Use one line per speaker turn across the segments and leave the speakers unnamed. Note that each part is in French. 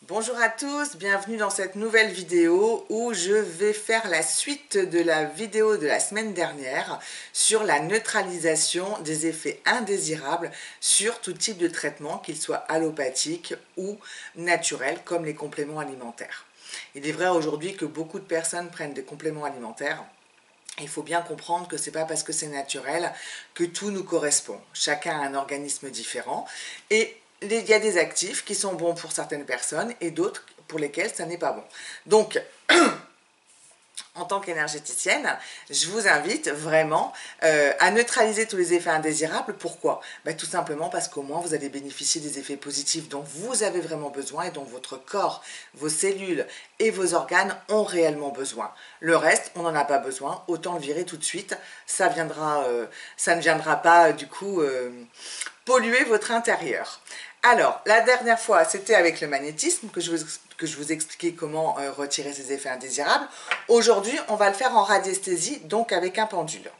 Bonjour à tous, bienvenue dans cette nouvelle vidéo où je vais faire la suite de la vidéo de la semaine dernière sur la neutralisation des effets indésirables sur tout type de traitement, qu'il soit allopathique ou naturel, comme les compléments alimentaires. Il est vrai aujourd'hui que beaucoup de personnes prennent des compléments alimentaires. Il faut bien comprendre que ce n'est pas parce que c'est naturel que tout nous correspond. Chacun a un organisme différent et il y a des actifs qui sont bons pour certaines personnes et d'autres pour lesquels ça n'est pas bon. Donc, en tant qu'énergéticienne, je vous invite vraiment à neutraliser tous les effets indésirables. Pourquoi? Tout simplement parce qu'au moins vous allez bénéficier des effets positifs dont vous avez vraiment besoin et dont votre corps, vos cellules et vos organes ont réellement besoin. Le reste, on n'en a pas besoin, autant le virer tout de suite. Ça ne viendra pas du coup polluer votre intérieur. Alors, la dernière fois, c'était avec le magnétisme que je vous expliquais comment retirer ces effets indésirables. Aujourd'hui, on va le faire en radiesthésie, donc avec un pendule.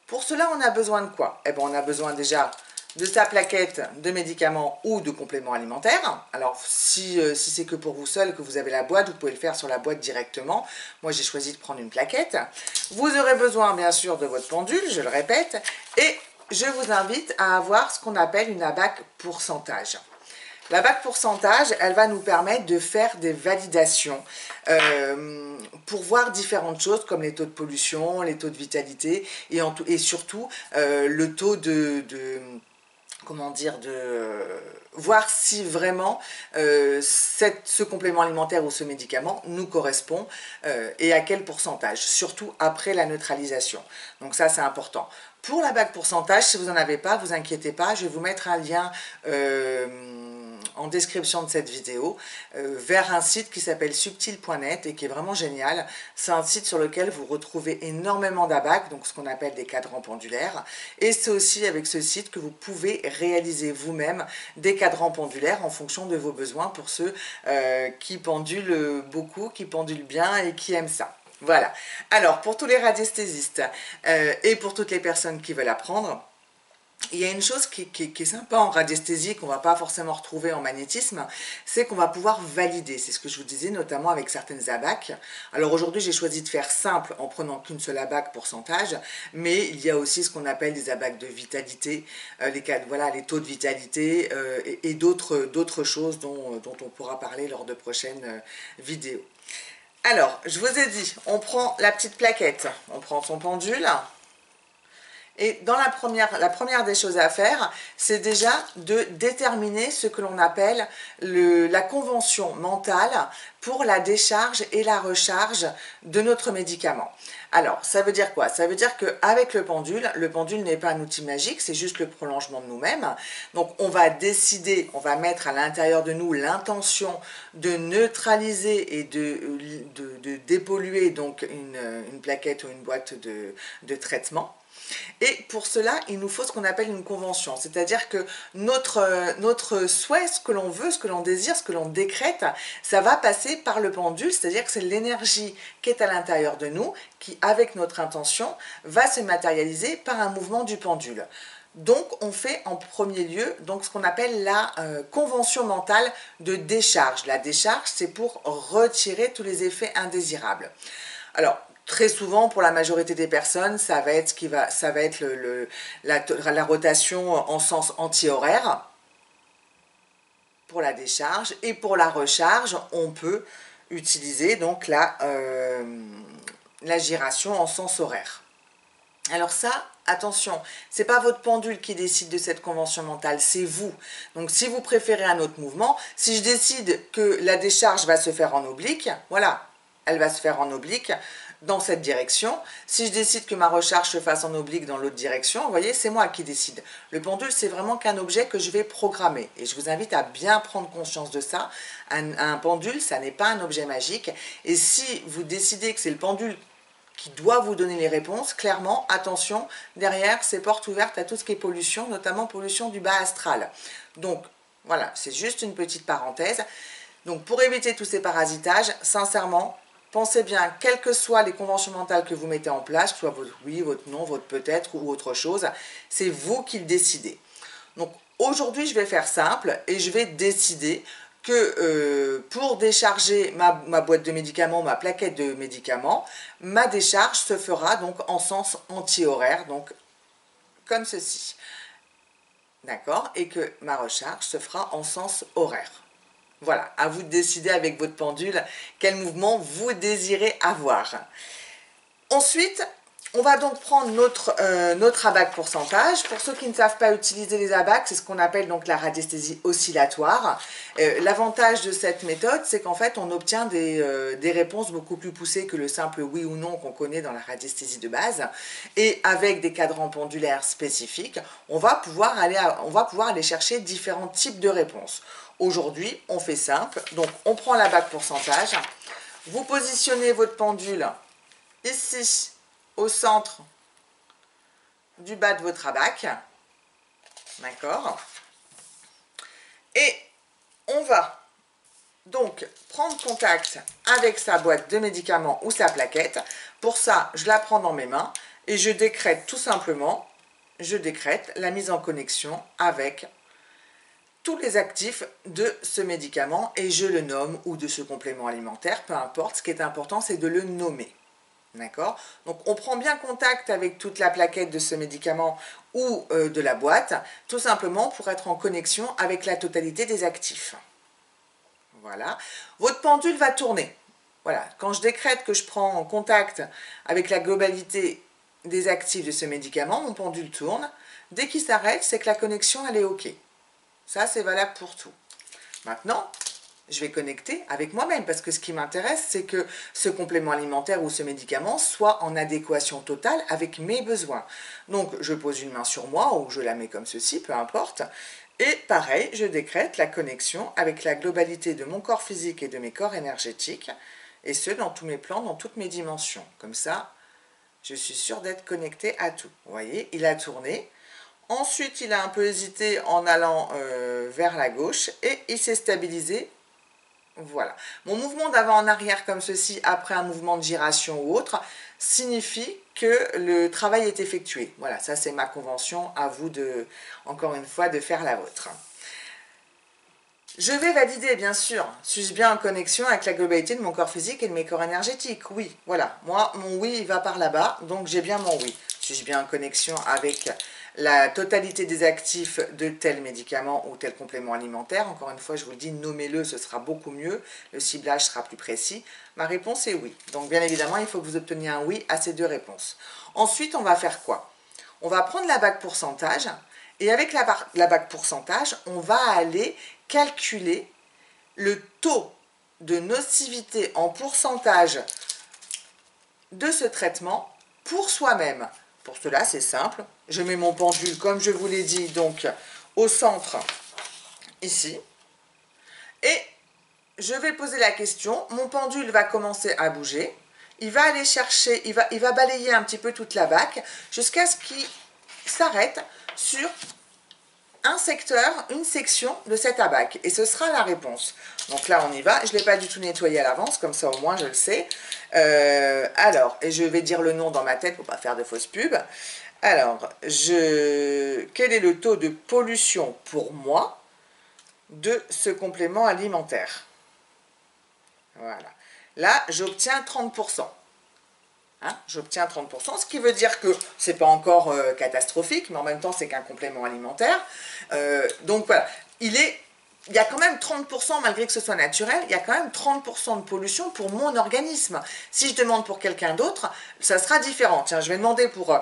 Pour cela, on a besoin de quoi? On a besoin déjà de sa plaquette de médicaments ou de compléments alimentaires. Alors, si c'est que pour vous seul, que vous avez la boîte, vous pouvez le faire sur la boîte directement. Moi, j'ai choisi de prendre une plaquette. Vous aurez besoin, bien sûr, de votre pendule, je le répète, et je vous invite à avoir ce qu'on appelle une ABAC pourcentage. La BAC pourcentage, elle va nous permettre de faire des validations pour voir différentes choses comme les taux de pollution, les taux de vitalité et surtout le taux voir si vraiment ce complément alimentaire ou ce médicament nous correspond et à quel pourcentage, surtout après la neutralisation. Donc ça, c'est important. Pour la BAC pourcentage, si vous n'en avez pas, vous inquiétez pas, je vais vous mettre un lien en description de cette vidéo vers un site qui s'appelle subtil.net et qui est vraiment génial. C'est un site sur lequel vous retrouvez énormément d'ABAC, donc ce qu'on appelle des cadrans pendulaires, et c'est aussi avec ce site que vous pouvez réaliser vous-même des cadrans pendulaires en fonction de vos besoins pour ceux qui pendulent beaucoup, qui pendulent bien et qui aiment ça. Voilà. Alors, pour tous les radiesthésistes et pour toutes les personnes qui veulent apprendre, il y a une chose qui est sympa en radiesthésie, qu'on ne va pas forcément retrouver en magnétisme, c'est qu'on va pouvoir valider. C'est ce que je vous disais, notamment avec certaines ABAC. Alors aujourd'hui, j'ai choisi de faire simple en prenant qu'une seule ABAC pourcentage, mais il y a aussi ce qu'on appelle des ABAC de vitalité, les taux de vitalité et d'autres choses dont on pourra parler lors de prochaines vidéos. Alors, je vous ai dit, on prend la petite plaquette, on prend son pendule. Et dans la première des choses à faire, c'est déjà de déterminer ce que l'on appelle la convention mentale pour la décharge et la recharge de notre médicament. Alors, ça veut dire quoi? Ça veut dire qu'avec le pendule n'est pas un outil magique, c'est juste le prolongement de nous-mêmes. Donc, on va décider, on va mettre à l'intérieur de nous l'intention de neutraliser et de dépolluer donc une plaquette ou une boîte de traitement. Et pour cela, il nous faut ce qu'on appelle une convention, c'est-à-dire que notre souhait, ce que l'on veut, ce que l'on désire, ce que l'on décrète, ça va passer par le pendule, c'est-à-dire que c'est l'énergie qui est à l'intérieur de nous, qui, avec notre intention, va se matérialiser par un mouvement du pendule. Donc, on fait en premier lieu ce qu'on appelle la convention mentale de décharge. La décharge, c'est pour retirer tous les effets indésirables. Alors, très souvent, pour la majorité des personnes, ça va être la rotation en sens anti-horaire pour la décharge. Et pour la recharge, on peut utiliser donc la giration en sens horaire. Alors ça, attention, ce n'est pas votre pendule qui décide de cette convention mentale, c'est vous. Donc si vous préférez un autre mouvement, si je décide que la décharge va se faire en oblique, voilà, elle va se faire en oblique dans cette direction. Si je décide que ma recharge se fasse en oblique dans l'autre direction, vous voyez, c'est moi qui décide. Le pendule, c'est vraiment qu'un objet que je vais programmer. Et je vous invite à bien prendre conscience de ça. Un pendule, ça n'est pas un objet magique. Et si vous décidez que c'est le pendule qui doit vous donner les réponses, clairement, attention, derrière, c'est porte ouverte à tout ce qui est pollution, notamment pollution du bas astral. Donc, voilà, c'est juste une petite parenthèse. Donc, pour éviter tous ces parasitages, sincèrement, pensez bien, quelles que soient les conventions mentales que vous mettez en place, que ce soit votre oui, votre non, votre peut-être ou autre chose, c'est vous qui le décidez. Donc aujourd'hui, je vais faire simple et je vais décider que pour décharger ma boîte de médicaments, ma plaquette de médicaments, ma décharge se fera donc en sens anti-horaire, donc comme ceci. D'accord? Et que ma recharge se fera en sens horaire. Voilà, à vous de décider avec votre pendule quel mouvement vous désirez avoir. Ensuite, on va donc prendre notre abaque pourcentage. Pour ceux qui ne savent pas utiliser les abaques, c'est ce qu'on appelle donc la radiesthésie oscillatoire. L'avantage de cette méthode, c'est qu'en fait, on obtient des réponses beaucoup plus poussées que le simple oui ou non qu'on connaît dans la radiesthésie de base. Et avec des cadrans pendulaires spécifiques, on va pouvoir aller chercher différents types de réponses. Aujourd'hui, on fait simple. Donc, on prend l'abaque pourcentage. Vous positionnez votre pendule ici, au centre du bas de votre abaque, d'accord? Et on va donc prendre contact avec sa boîte de médicaments ou sa plaquette. Pour ça, je la prends dans mes mains et je décrète tout simplement, la mise en connexion avec tous les actifs de ce médicament et je le nomme ou de ce complément alimentaire, peu importe. Ce qui est important, c'est de le nommer. D'accord? Donc on prend bien contact avec toute la plaquette de ce médicament ou de la boîte, tout simplement pour être en connexion avec la totalité des actifs. Voilà. Votre pendule va tourner. Voilà. Quand je décrète que je prends en contact avec la globalité des actifs de ce médicament, mon pendule tourne. Dès qu'il s'arrête, c'est que la connexion elle est OK. Ça, c'est valable pour tout. Maintenant, je vais connecter avec moi-même parce que ce qui m'intéresse, c'est que ce complément alimentaire ou ce médicament soit en adéquation totale avec mes besoins. Donc, je pose une main sur moi ou je la mets comme ceci, peu importe. Et pareil, je décrète la connexion avec la globalité de mon corps physique et de mes corps énergétiques, et ce, dans tous mes plans, dans toutes mes dimensions. Comme ça, je suis sûre d'être connectée à tout. Vous voyez, il a tourné. Ensuite, il a un peu hésité en allant vers la gauche et il s'est stabilisé. Voilà. Mon mouvement d'avant en arrière comme ceci, après un mouvement de giration ou autre, signifie que le travail est effectué. Voilà, ça c'est ma convention, à vous de, encore une fois, de faire la vôtre. Je vais valider, bien sûr, suis-je bien en connexion avec la globalité de mon corps physique et de mes corps énergétiques? Oui, voilà, moi, mon oui, il va par là-bas, donc j'ai bien mon oui. Suis-je bien en connexion avec la totalité des actifs de tel médicament ou tel complément alimentaire? Encore une fois, je vous le dis, nommez-le, ce sera beaucoup mieux, le ciblage sera plus précis. Ma réponse est oui. Donc, bien évidemment, il faut que vous obteniez un oui à ces deux réponses. Ensuite, on va faire quoi? On va prendre la bague pourcentage, et avec la bague pourcentage, on va aller calculer le taux de nocivité en pourcentage de ce traitement pour soi-même. Pour cela, c'est simple. Je mets mon pendule, comme je vous l'ai dit, donc au centre, ici. Et je vais poser la question. Mon pendule va commencer à bouger. Il va aller chercher, il va balayer un petit peu toute la bague jusqu'à ce qu'il s'arrête sur un secteur, une section de cette abaque. Et ce sera la réponse. Donc là, on y va. Je ne l'ai pas du tout nettoyé à l'avance, comme ça au moins je le sais. Alors, et je vais dire le nom dans ma tête pour ne pas faire de fausses pubs. Alors, quel est le taux de pollution pour moi de ce complément alimentaire? Voilà. Là, j'obtiens 30%. Hein, j'obtiens 30%, ce qui veut dire que ce n'est pas encore catastrophique, mais en même temps, c'est qu'un complément alimentaire. Donc voilà, il y a quand même 30%, malgré que ce soit naturel, il y a quand même 30% de pollution pour mon organisme. Si je demande pour quelqu'un d'autre, ça sera différent. Tiens, je vais demander pour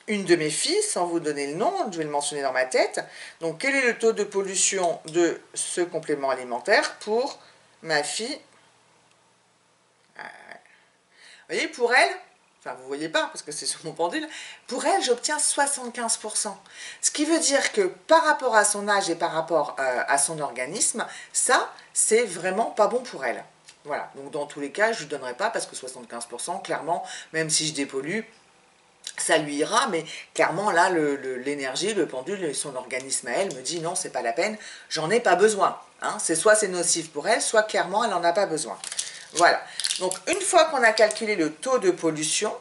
une de mes filles, sans vous donner le nom, je vais le mentionner dans ma tête. Donc, quel est le taux de pollution de ce complément alimentaire pour ma fille? Vous voyez, pour elle, enfin vous ne voyez pas parce que c'est sur mon pendule, pour elle j'obtiens 75%. Ce qui veut dire que par rapport à son âge et par rapport à son organisme, ça c'est vraiment pas bon pour elle. Voilà, donc dans tous les cas je ne lui donnerai pas parce que 75%, clairement, même si je dépollue, ça lui ira, mais clairement là l'énergie, le pendule et son organisme à elle me dit non, c'est pas la peine, j'en ai pas besoin. Hein. C'est soit c'est nocif pour elle, soit clairement elle n'en a pas besoin. Voilà, donc une fois qu'on a calculé le taux de pollution,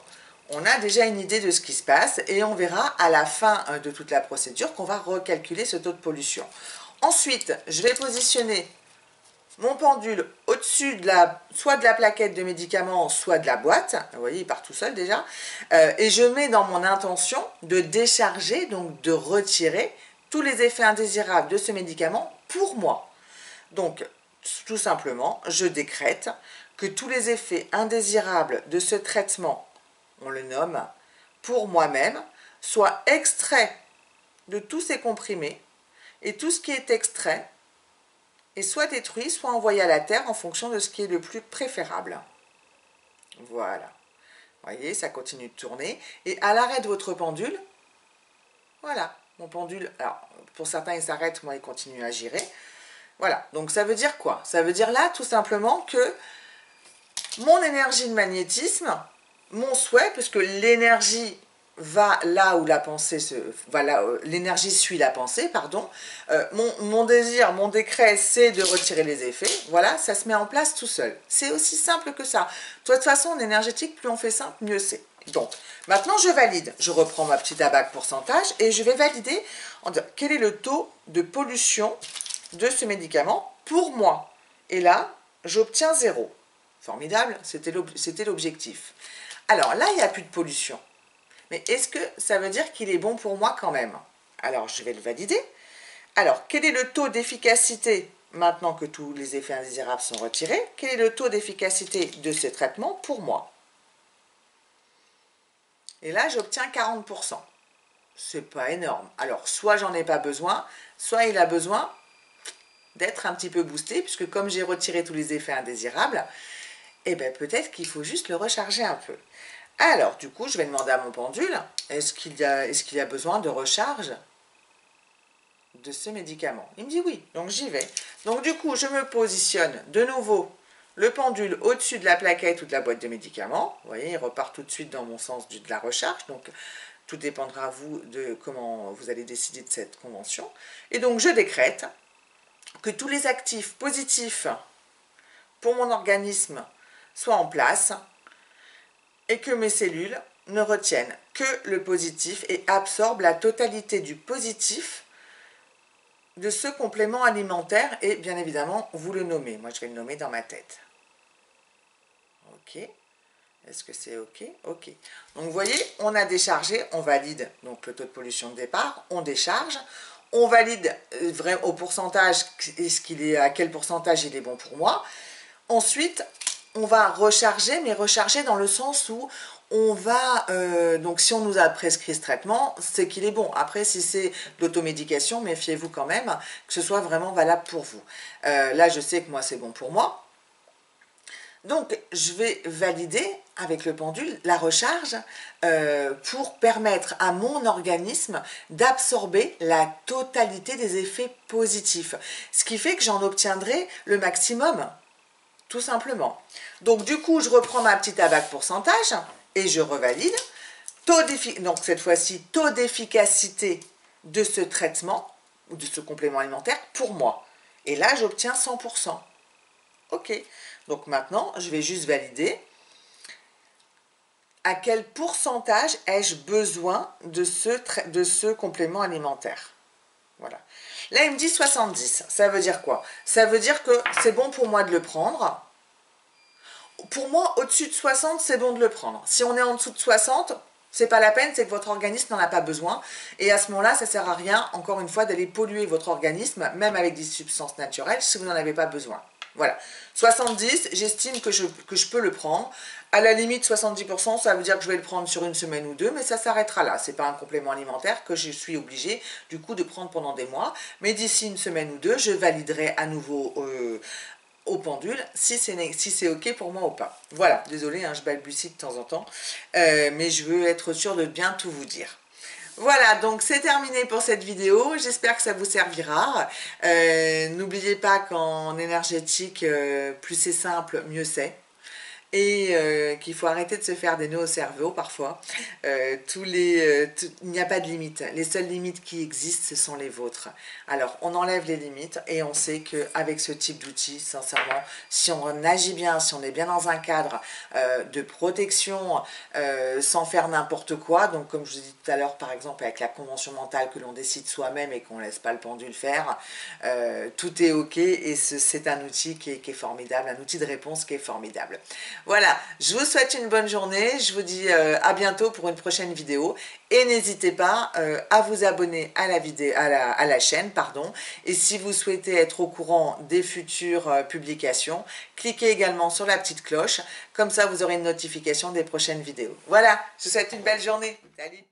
on a déjà une idée de ce qui se passe et on verra à la fin de toute la procédure qu'on va recalculer ce taux de pollution. Ensuite, je vais positionner mon pendule au-dessus de soit de la plaquette de médicaments, soit de la boîte. Vous voyez, il part tout seul déjà. Et je mets dans mon intention de décharger, donc de retirer tous les effets indésirables de ce médicament pour moi. Donc, tout simplement, je décrète que tous les effets indésirables de ce traitement, on le nomme, pour moi-même, soient extraits de tous ces comprimés, et tout ce qui est extrait est soit détruit, soit envoyé à la terre en fonction de ce qui est le plus préférable. Voilà. Vous voyez, ça continue de tourner. Et à l'arrêt de votre pendule, voilà, mon pendule, alors pour certains il s'arrête, moi il continue à girer. Voilà, donc ça veut dire quoi? Ça veut dire là tout simplement que mon énergie de magnétisme, mon souhait, puisque l'énergie va là où la pensée l'énergie suit la pensée, pardon. Mon désir, mon décret, c'est de retirer les effets. Voilà, ça se met en place tout seul. C'est aussi simple que ça. De toute façon, en énergétique, plus on fait simple, mieux c'est. Donc, maintenant je valide. Je reprends ma petite abaque pourcentage et je vais valider en disant quel est le taux de pollution de ce médicament pour moi. Et là, j'obtiens 0. Formidable, c'était l'objectif. Alors là, il n'y a plus de pollution. Mais est-ce que ça veut dire qu'il est bon pour moi quand même? Alors, je vais le valider. Alors, quel est le taux d'efficacité maintenant que tous les effets indésirables sont retirés? Quel est le taux d'efficacité de ces traitements pour moi? Et là, j'obtiens 40%. C'est pas énorme. Alors, soit j'en ai pas besoin, soit il a besoin d'être un petit peu boosté, puisque comme j'ai retiré tous les effets indésirables, eh bien peut-être qu'il faut juste le recharger un peu. Alors, du coup, je vais demander à mon pendule, est-ce qu'il y a besoin de recharge de ce médicament? Il me dit oui, donc j'y vais. Donc du coup, je me positionne de nouveau le pendule au-dessus de la plaquette ou de la boîte de médicaments. Vous voyez, il repart tout de suite dans mon sens de la recharge. Donc, tout dépendra vous de comment vous allez décider de cette convention. Et donc, je décrète que tous les actifs positifs pour mon organisme soient en place et que mes cellules ne retiennent que le positif et absorbent la totalité du positif de ce complément alimentaire. Et bien évidemment, vous le nommez. Moi, je vais le nommer dans ma tête. OK. Est-ce que c'est OK? OK. Donc, vous voyez, on a déchargé, on valide donc le taux de pollution de départ, on décharge, on valide au pourcentage, à quel pourcentage il est bon pour moi. Ensuite, on va recharger, mais recharger dans le sens où on va, donc si on nous a prescrit ce traitement, c'est qu'il est bon. Après, si c'est de l'automédication, méfiez-vous quand même que ce soit vraiment valable pour vous. Là, je sais que moi, c'est bon pour moi. Donc, je vais valider avec le pendule la recharge pour permettre à mon organisme d'absorber la totalité des effets positifs. Ce qui fait que j'en obtiendrai le maximum, tout simplement. Donc, du coup, je reprends ma petite abaque pourcentage et je revalide. Donc, cette fois-ci, taux d'efficacité de ce traitement ou de ce complément alimentaire pour moi. Et là, j'obtiens 100%. OK. Donc maintenant, je vais juste valider à quel pourcentage ai-je besoin de ce complément alimentaire. Voilà. Là, il me dit 70. Ça veut dire quoi? Ça veut dire que c'est bon pour moi de le prendre. Pour moi, au-dessus de 60, c'est bon de le prendre. Si on est en dessous de 60, c'est pas la peine, c'est que votre organisme n'en a pas besoin. Et à ce moment-là, ça sert à rien, encore une fois, d'aller polluer votre organisme, même avec des substances naturelles, si vous n'en avez pas besoin. Voilà, 70, j'estime que je peux le prendre. À la limite, 70%, ça veut dire que je vais le prendre sur une semaine ou deux, mais ça s'arrêtera là. Ce n'est pas un complément alimentaire que je suis obligée, du coup, de prendre pendant des mois. Mais d'ici une semaine ou deux, je validerai à nouveau au pendule si c'est OK pour moi ou pas. Voilà, désolé, hein, je balbutie de temps en temps, mais je veux être sûre de bien tout vous dire. Voilà, donc c'est terminé pour cette vidéo. J'espère que ça vous servira. N'oubliez pas qu'en énergétique, plus c'est simple, mieux c'est. et qu'il faut arrêter de se faire des nœuds au cerveau parfois. Il n'y a pas de limites. Les seules limites qui existent, ce sont les vôtres. Alors, on enlève les limites et on sait qu'avec ce type d'outil, sincèrement, si on agit bien, si on est bien dans un cadre de protection, sans faire n'importe quoi, donc comme je vous ai dit tout à l'heure, par exemple, avec la convention mentale que l'on décide soi-même et qu'on ne laisse pas le pendule faire, tout est ok et c'est un outil qui est formidable, un outil de réponse qui est formidable. Voilà, je vous souhaite une bonne journée, je vous dis à bientôt pour une prochaine vidéo et n'hésitez pas à vous abonner à la chaîne, pardon, et si vous souhaitez être au courant des futures publications, cliquez également sur la petite cloche, comme ça vous aurez une notification des prochaines vidéos. Voilà, je vous souhaite une belle journée, salut!